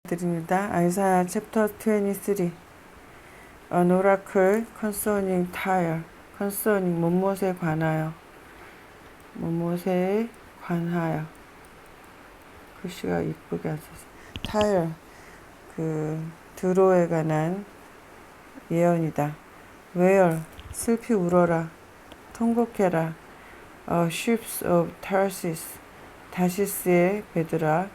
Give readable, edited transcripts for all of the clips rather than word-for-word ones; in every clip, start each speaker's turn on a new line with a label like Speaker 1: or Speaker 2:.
Speaker 1: 드립니다. 아이사야 챕터 23. An oracle concerning Tyre. concerning 무엇에 관하여. 무엇에 관하여. 글씨가 이쁘게 안 써서. Tyre. 드로에 관한 예언이다. Where. 슬피 울어라. 통곡해라. Ships of Tarsus. 다시스의 배들아.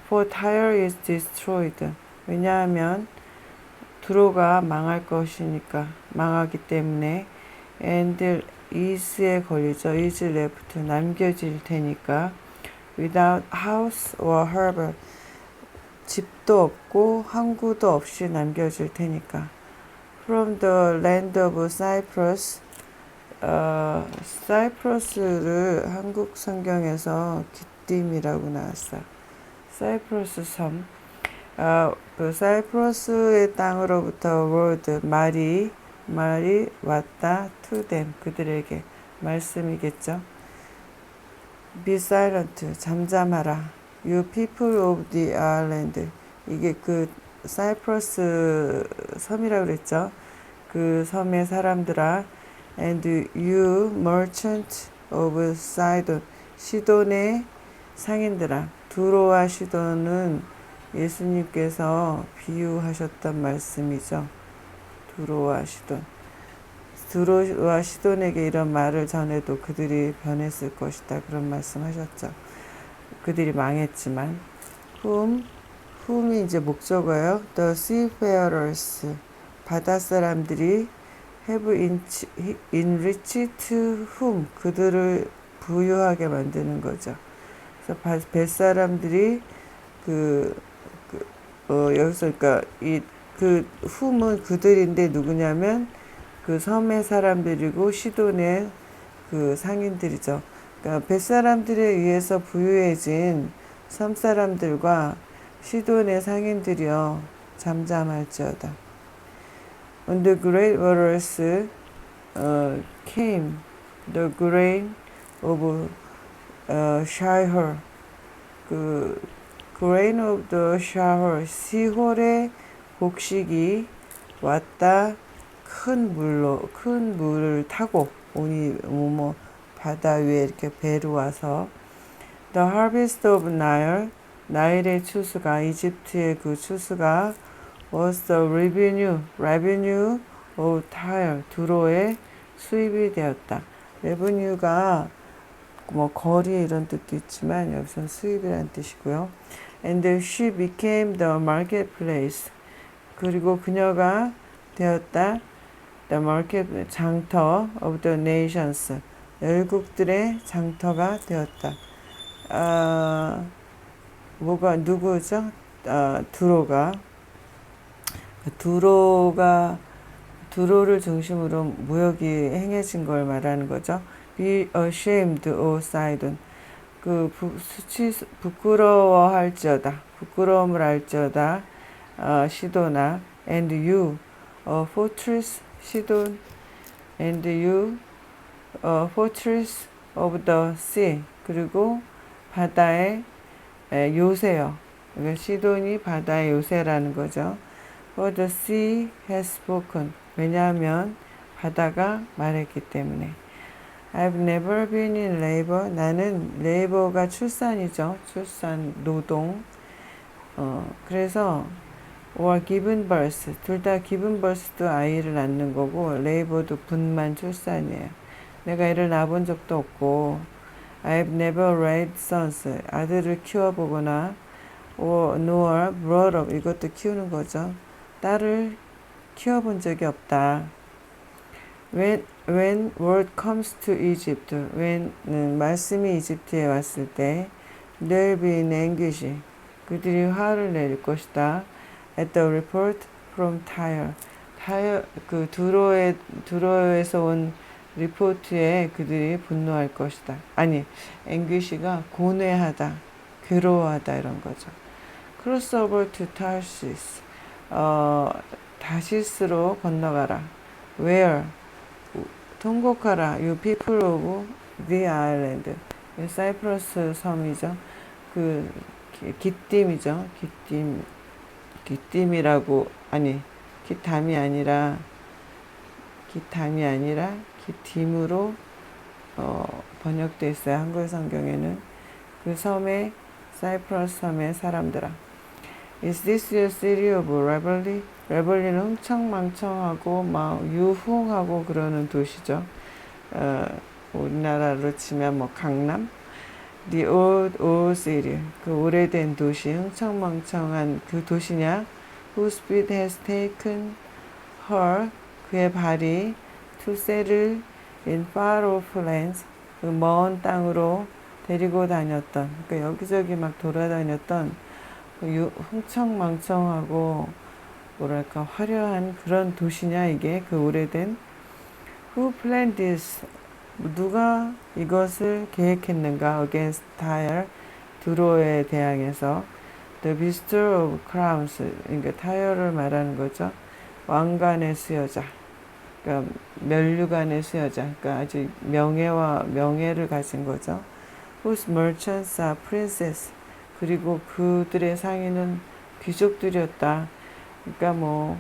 Speaker 1: For Tyre is destroyed. 왜냐하면 드로가 망할 것이니까, 망하기 때문에. And is에 걸리죠. is left, 남겨질 테니까. Without house or harbour. 집도 없고 항구도 없이 남겨질 테니까. From the land of Cyprus. 사이프러스를 한국 성경에서 기띔이라고 나왔어요. 사이프러스 섬. 그 사이프러스의 땅으로부터 word, 말이 왔다 to them, 그들에게. 말씀이겠죠. Be silent, 잠잠하라. You people of the island. 이게 그 사이프러스 섬이라고 그랬죠. 그 섬의 사람들아. And you merchant of Sidon. 시돈의 상인들아. 두로와 시돈은 예수님께서 비유하셨던 말씀이죠. 두로와 시돈. 두로와 시돈에게 이런 말을 전해도 그들이 변했을 것이다. 그런 말씀하셨죠. 그들이 망했지만. whom이 이제 목적어예요. The seafarers. 바다 사람들이 have enriched whom. 그들을 부유하게 만드는 거죠. 그래서 뱃사람들이 여기서 그러니까 그 whom은 그들인데 누구냐면 그 섬의 사람들이고 시돈의 그 상인들이죠. 그러니까 뱃사람들에 의해서 부유해진 섬 사람들과 시돈의 상인들이여 잠잠할지어다. When the great waters came, the grain of Shihor, 그 grain of the Shihor, 시홀의 곡식이 왔다. 큰 물을 타고 오니 바다 위에 이렇게 배로 와서. The harvest of Nile, 나일의 추수가, 이집트의 그 추수가 was the revenue of Tyre, 두로의 수입이 되었다. revenue가 거리 이런 뜻도 있지만 여기서는 수입이라는 뜻이고요. And she became the marketplace. 그리고 그녀가 되었다. The market, 장터 of the nations. 열국들의 장터가 되었다. 누구죠? 두로를 중심으로 무역이 행해진 걸 말하는 거죠. Be ashamed, O Sidon. 부끄러움을 알지어다. 시도나. And you, fortress, 시돈. And you, fortress of the sea. 그리고 바다의 요새요. 시돈이 바다의 요새라는 거죠. For the sea has spoken. 왜냐하면 바다가 말했기 때문에. I've never been in labor. 나는 labor가 출산이죠. 출산, 노동. 그래서 or given birth. 둘 다 given birth도 아이를 낳는 거고 labor도 분만 출산이에요. 내가 애를 낳아본 적도 없고 I've never raised sons. 아들을 키워보거나 or nor brought up. 이것도 키우는 거죠. 딸을 키워본 적이 없다. When word comes to Egypt. when는 말씀이 이집트에 왔을 때 there'll be an anguish. 그들이 화를 낼 것이다. At the report from Tyre. 그 두로에서 온 리포트에 그들이 분노할 것이다. 아니, anguish가 고뇌하다, 괴로워하다 이런 거죠. Cross over to Tarsus. 다시스로 건너가라. Where? 통곡하라. You people of the island. 사이프러스 섬이죠. 그 기띔이죠. 기띔이라고, 아니, 기탐이 아니라 기띔으로 번역되어 있어요. 한글 성경에는. 그 섬에, 사이프러스 섬의 사람들아. Is this your city of revelry? 레벨리는 흥청망청하고 막 유흥하고 그러는 도시죠. 우리나라로 치면 뭐 강남? The old city. 그 오래된 도시, 흥청망청한 그 도시냐? Whose feet has taken her, 그의 발이 to settle in far off lands, 그 먼 땅으로 데리고 다녔던, 그러니까 여기저기 막 돌아다녔던 흥청망청하고 뭐랄까 화려한 그런 도시냐 이게 그 오래된. Who planned this? 누가 이것을 계획했는가? Against Tyre, 두로에 대항해서. The bestower of crowns, 그러니까 타이어를 말하는 거죠. 왕관의 수여자, 그러니까 면류관의 수여자, 그러니까 아주 명예와 명예를 가진 거죠. Whose merchants are princes, 그리고 그들의 상인은 귀족들이었다. 그러니까 뭐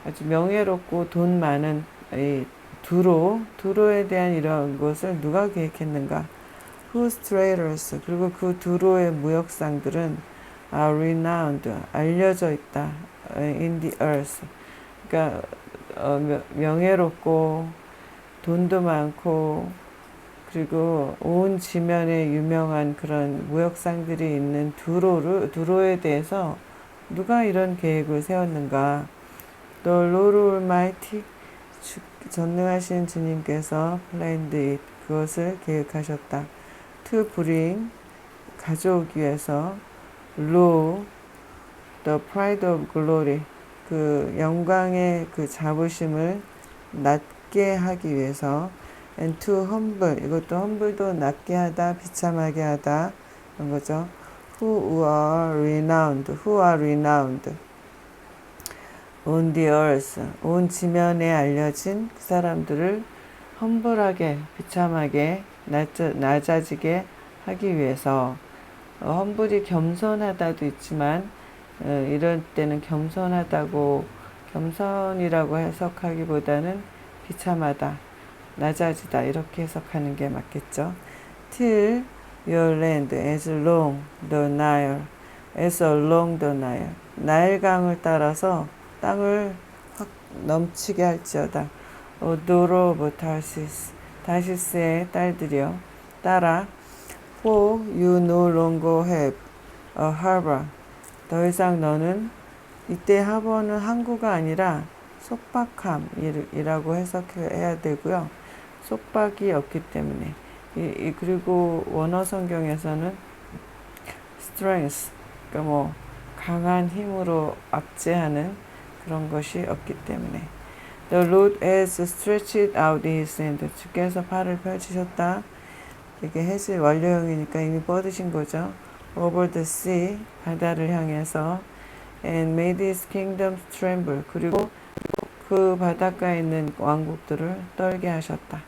Speaker 1: 아주 명예롭고 돈 많은 이 두로에 대한 이런 것을 누가 계획했는가? Whose traders, 그리고 그 두로의 무역상들은 are renowned, 알려져 있다. in the earth, 그러니까 명예롭고 돈도 많고 그리고 온 지면에 유명한 그런 무역상들이 있는 두로에 대해서 누가 이런 계획을 세웠는가? The Lord Almighty, 전능하신 주님께서 planned it, 그것을 계획하셨다. To bring, 가져오기 위해서. Low, the pride of glory, 그 영광의 그 자부심을 낮게 하기 위해서. And to humble, 이것도 humble도 낮게 하다, 비참하게 하다 그런 거죠. Who are renowned on the earth, 온 지면에 알려진 그 사람들을 험불하게, 비참하게, 낮아지게 하기 위해서. 험불이 겸손하다도 있지만 이럴 때는 겸손이라고 해석하기보다는 비참하다, 낮아지다 이렇게 해석하는 게 맞겠죠. Till your land as long the Nile, as along the Nile, 나일강을 따라서 땅을 확 넘치게 할지어다. 도로 오브 타시스, 다시스의 딸들이여 따라. For you no longer have a harbor, 더 이상 너는, 이때 하버는 항구가 아니라 속박함이라고 해석해야 되고요. 속박이 없기 때문에. 그리고 원어 성경에서는 strength, 그러니까 뭐 강한 힘으로 압제하는 그런 것이 없기 때문에. The Lord has stretched out his hand, 주께서 팔을 펼치셨다. 이게 해질 완료형이니까 이미 뻗으신 거죠. Over the sea, 바다를 향해서. And made his kingdom tremble, 그리고 그 바닷가에 있는 왕국들을 떨게 하셨다.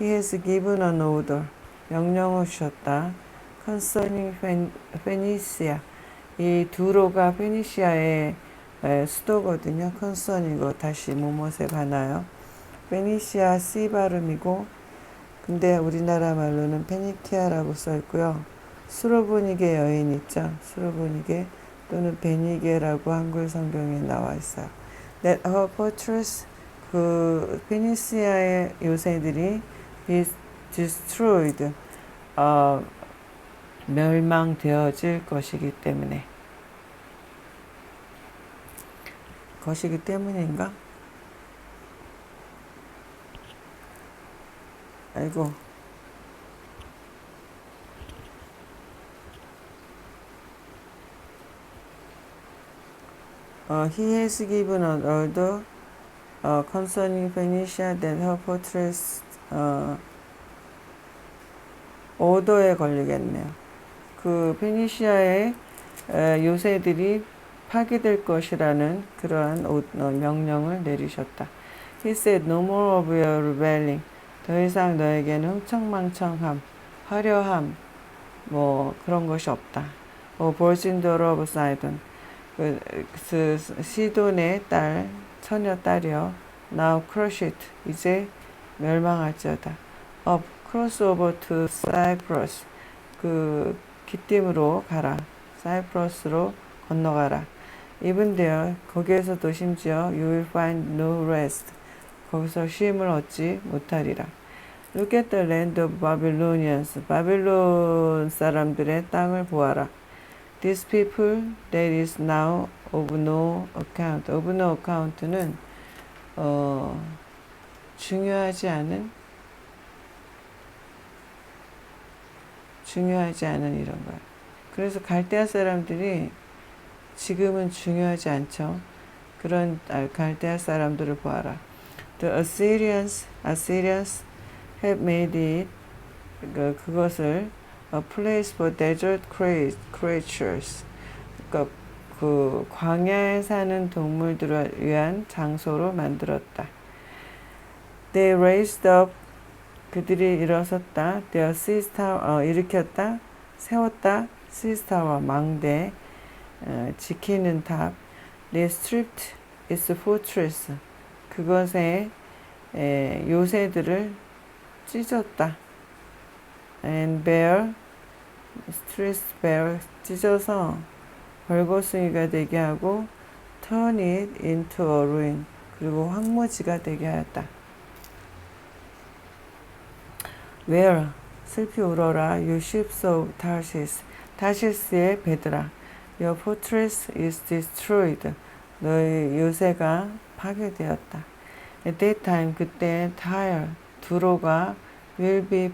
Speaker 1: He has given an order, 명령을 주셨다. Concerning Phoenicia, 이 두로가 페니시아의 수도거든요. 컨선이고 다시 무엇에 관하여. 페니시아 C 발음이고, 근데 우리나라 말로는 페니키아라고 써있고요. 수로보니게 여인 있죠. 수로보니게 또는 베니게라고 한글 성경에 나와 있어요. That her fortress, 그 페니시아의 요새들이 be destroyed, 멸망되어질 것이기 때문인가? 아이고. He has given an order concerning Phoenicia that her fortress, 오더에 걸리겠네요. 그 페니시아의 요새들이 파괴될 것이라는 그러한 명령을 내리셨다. He said, no more of your rebelling. 더 이상 너에게는 흥청망청함, 화려함, 뭐 그런 것이 없다. virgin daughter of Sidon. 시돈의 딸, 처녀 딸이여. Now crush it. 이제 멸망할지어다. Up, cross over to Cyprus. 기띔으로 가라. 사이프러스로 건너가라. Even there, 거기에서도 심지어 you will find no rest. 거기서 쉼을 얻지 못하리라. Look at the land of Babylonians. 바빌론 사람들의 땅을 보아라. This people that is now of no account. Of no account는 중요하지 않은 이런 거야. 그래서 갈대아 사람들이 지금은 중요하지 않죠. 그런 갈대아 사람들을 보아라. The Assyrians have made it 그것을 a place for desert creatures. 그러니까 그 광야에 사는 동물들을 위한 장소로 만들었다. They raised up 그들이 일어섰다. Their sister 일으켰다. 세웠다. 시스타와 망대 지키는 탑. They stripped its fortress. 그것의 요새들을 찢었다. And bear 찢어서 벌거숭이가 되게 하고 turn it into a ruin. 그리고 황무지가 되게 하였다. Where 슬피 울어라. You ships of Tarshish. 타시스의 배들아. Your fortress is destroyed. 너의 요새가 파괴되었다. At that time 그때 Tyre 두로가 will be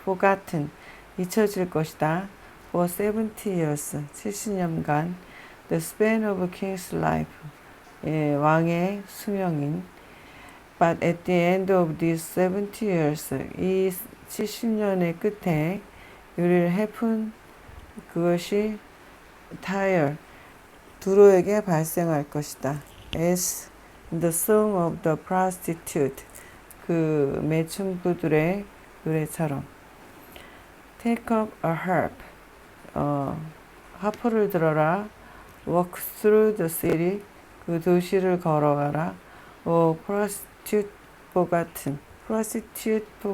Speaker 1: forgotten. 잊혀질 것이다. For 70 years 70년간 the span of a king's life 왕의 수명인. But at the end of these 70 years 이 70년의 끝에 you will happen 그것이 Tyre 두로에게 발생할 것이다. As the song of the prostitute 그 매춘부들의 노래처럼. Take up a harp 하프를 들어라. Walk through the city 그 도시를 걸어가라. prostitute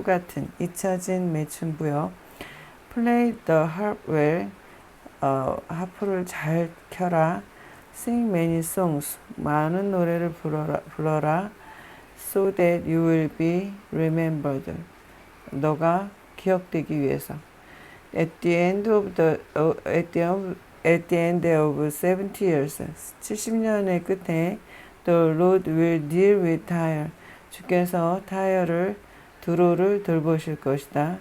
Speaker 1: 같은 잊혀진 매춘부여. Play the harp well 하프를 잘 켜라. Sing many songs 많은 노래를 불러라. So that you will be remembered 너가 기억되기 위해서. At the end of 70 years 70년의 끝에 the Lord will deal with Tyre 주께서 타이어를 두로를 돌보실 것이다.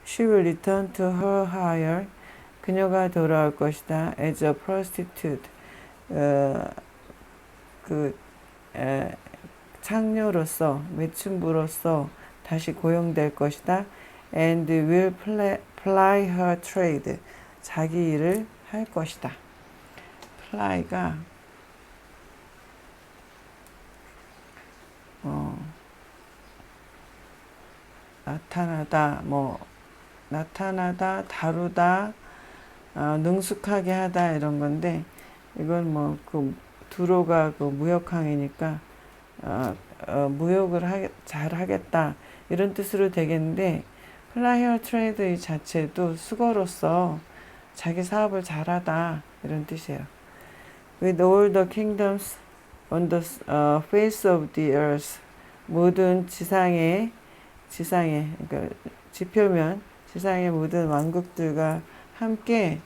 Speaker 1: She will return to her hire 그녀가 돌아올 것이다. As a prostitute 창녀로서 매춘부로서 다시 고용될 것이다. And will ply her trade 자기 일을 할 것이다. ply가 나타나다, 다루다, 능숙하게 하다 이런 건데 이건 두로가 무역항이니까 무역을 잘 하겠다 이런 뜻으로 되겠는데 플라이어 트레이드 이 자체도 수거로서 자기 사업을 잘하다 이런 뜻이에요. With all the kingdoms on the face of the earth 모든 지상에 그러니까 지표면 지상의 모든 왕국들과 함께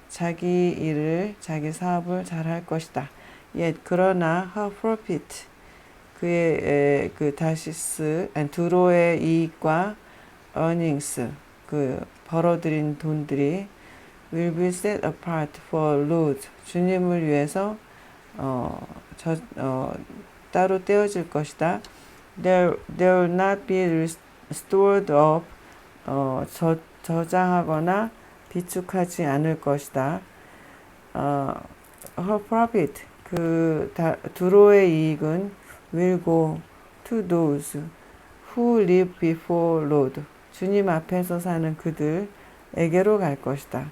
Speaker 1: 자기 사업을 잘할 것이다. Yet 그러나 her profit 그의 다시스 두로의 이익과 earnings 벌어들인 돈들이 will be set apart for Lord 주님을 위해서 따로 떼어질 것이다. There will not be stored up 저장하거나 비축하지 않을 것이다. Her profit 두로의 이익은 will go to those who live before Lord 주님 앞에서 사는 그들에게로 갈 것이다.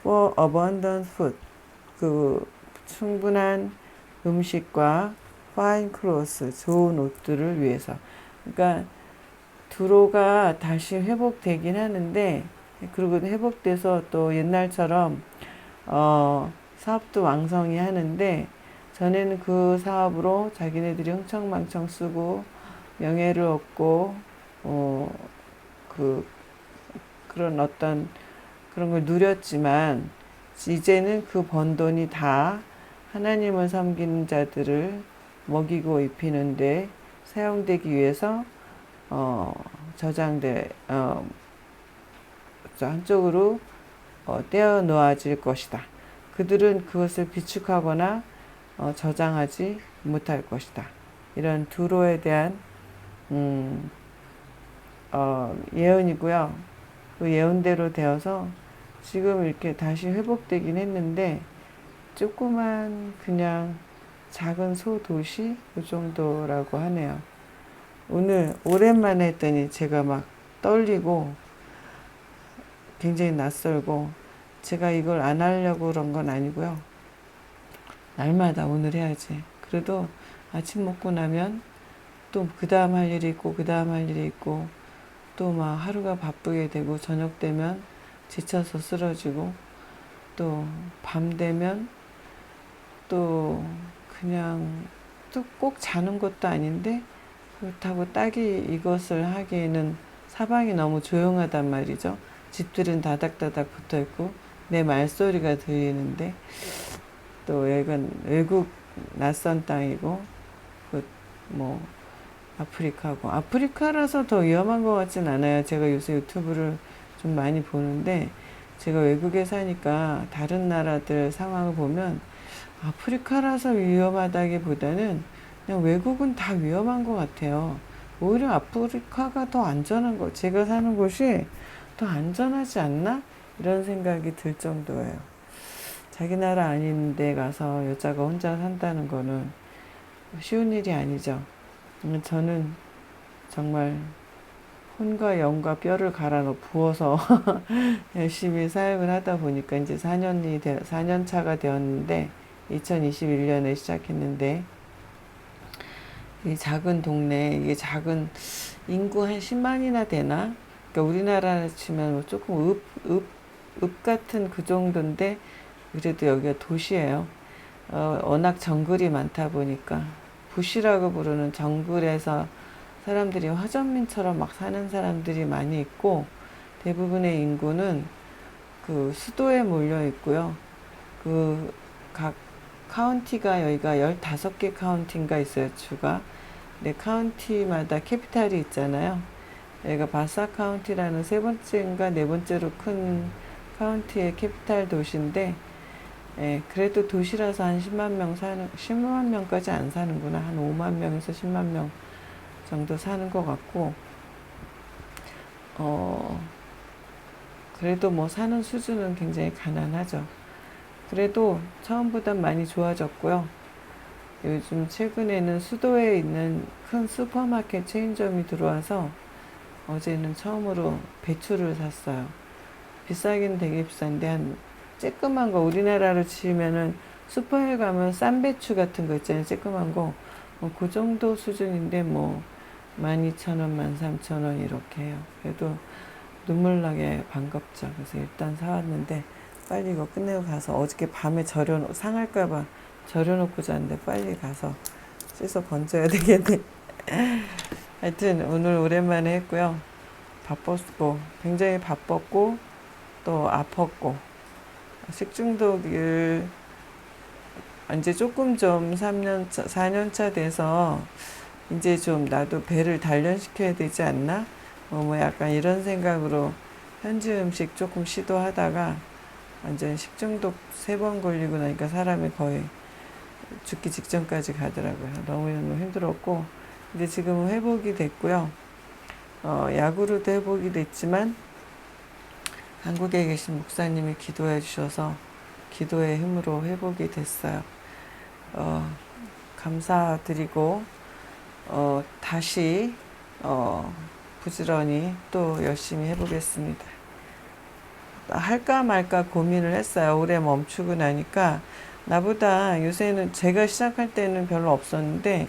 Speaker 1: for abundant food. 그 충분한 음식과 fine clothes, 좋은 옷들을 위해서. 그러니까 두로가 다시 회복되긴 하는데, 그리고 회복돼서 또 옛날처럼 사업도 왕성히 하는데, 전에는 그 사업으로 자기네들이 흥청망청 쓰고 명예를 얻고 그런 어떤 그런 걸 누렸지만, 이제는 그 번 돈이 다 하나님을 섬기는 자들을 먹이고 입히는데 사용되기 위해서 저장돼 한쪽으로 떼어 놓아질 것이다. 그들은 그것을 비축하거나 저장하지 못할 것이다. 이런 두로에 대한 예언이고요. 그 예언대로 되어서 지금 이렇게 다시 회복되긴 했는데, 조그만 그냥 작은 소도시 그 정도라고 하네요. 오늘 오랜만에 했더니 제가 막 떨리고 굉장히 낯설고, 제가 이걸 안 하려고 그런 건 아니고요. 날마다 오늘 해야지. 그래도 아침 먹고 나면 또 그 다음 할 일이 있고 그 다음 할 일이 있고, 또 막 하루가 바쁘게 되고, 저녁 되면 지쳐서 쓰러지고, 또 밤 되면 또 그냥 또 꼭 자는 것도 아닌데, 그렇다고 딱히 이것을 하기에는 사방이 너무 조용하단 말이죠. 집들은 다닥다닥 붙어 있고 내 말소리가 들리는데, 또 여기는 외국 낯선 땅이고, 뭐 아프리카고, 아프리카라서 더 위험한 것 같진 않아요. 제가 요새 유튜브를 좀 많이 보는데, 제가 외국에 사니까 다른 나라들 상황을 보면 아프리카라서 위험하다기보다는 그냥 외국은 다 위험한 것 같아요. 오히려 아프리카가 더 안전한 거, 제가 사는 곳이 더 안전하지 않나? 이런 생각이 들 정도예요. 자기 나라 아닌 데 가서 여자가 혼자 산다는 거는 쉬운 일이 아니죠. 저는 정말 혼과 영과 뼈를 부어서 열심히 사역을 하다 보니까 이제 4년 차가 되었는데, 2021년에 시작했는데, 이 작은 동네, 이게 작은 인구 한 10만이나 되나? 그러니까 우리나라 치면 조금 읍 같은 그 정도인데, 그래도 여기가 도시예요. 워낙 정글이 많다 보니까, 부시라고 부르는 정글에서 사람들이 화전민처럼 막 사는 사람들이 많이 있고, 대부분의 인구는 그 수도에 몰려 있고요. 그 각 카운티가 여기가 15개 카운티인가 있어요, 주가. 네, 카운티마다 캐피탈이 있잖아요. 여기가 바사 카운티라는 세 번째인가 네 번째로 큰 카운티의 캐피탈 도시인데, 예, 그래도 도시라서 한 10만 명까지 안 사는구나. 한 5만 명에서 10만 명 정도 사는 것 같고, 그래도 뭐 사는 수준은 굉장히 가난하죠. 그래도 처음보다 많이 좋아졌고요. 요즘 최근에는 수도에 있는 큰 슈퍼마켓 체인점이 들어와서 어제는 처음으로 배추를 샀어요. 비싸긴 되게 비싼데, 한 쬐끄만 거, 우리나라로 치면은 슈퍼에 가면 쌈배추 같은 거 있잖아요. 쬐끄만 거. 그 정도 수준인데, 뭐 12,000원, 13,000원 이렇게 해요. 그래도 눈물 나게 반갑죠. 그래서 일단 사왔는데, 빨리 이거 끝내고 가서, 어저께 밤에 상할까봐 절여놓고 잤는데 빨리 가서 씻어 건져야 되겠네. 하여튼 오늘 오랜만에 했고요. 바빴고, 굉장히 바빴고, 또 아팠고, 식중독을 이제 조금 좀 4년차 돼서 이제 좀 나도 배를 단련시켜야 되지 않나? 뭐 약간 이런 생각으로 현지 음식 조금 시도하다가 완전 식중독 3번 걸리고 나니까 사람이 거의 죽기 직전까지 가더라고요. 너무 힘들었고, 근데 지금은 회복이 됐고요. 약으로도 회복이 됐지만 한국에 계신 목사님이 기도해 주셔서 기도의 힘으로 회복이 됐어요. 감사드리고, 다시 부지런히 또 열심히 해보겠습니다. 할까 말까 고민을 했어요. 오래 멈추고 나니까 나보다 요새는 제가 시작할 때는 별로 없었는데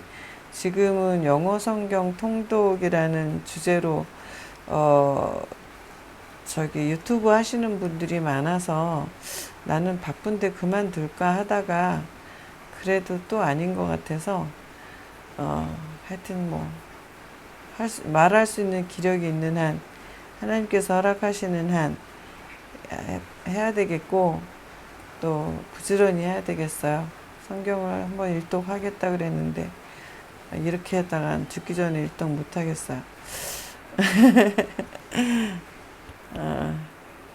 Speaker 1: 지금은 영어 성경 통독이라는 주제로 어 저기 유튜브 하시는 분들이 많아서 나는 바쁜데 그만둘까 하다가 그래도 또 아닌 것 같아서 하여튼 뭐 말할 수 있는 기력이 있는 한 하나님께서 허락하시는 한 해야 되겠고 또 부지런히 해야 되겠어요. 성경을 한번 일독하겠다 그랬는데 이렇게 했다가 죽기 전에 일독 못 하겠어요.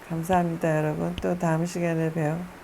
Speaker 1: 감사합니다, 여러분. 또 다음 시간에 봬요.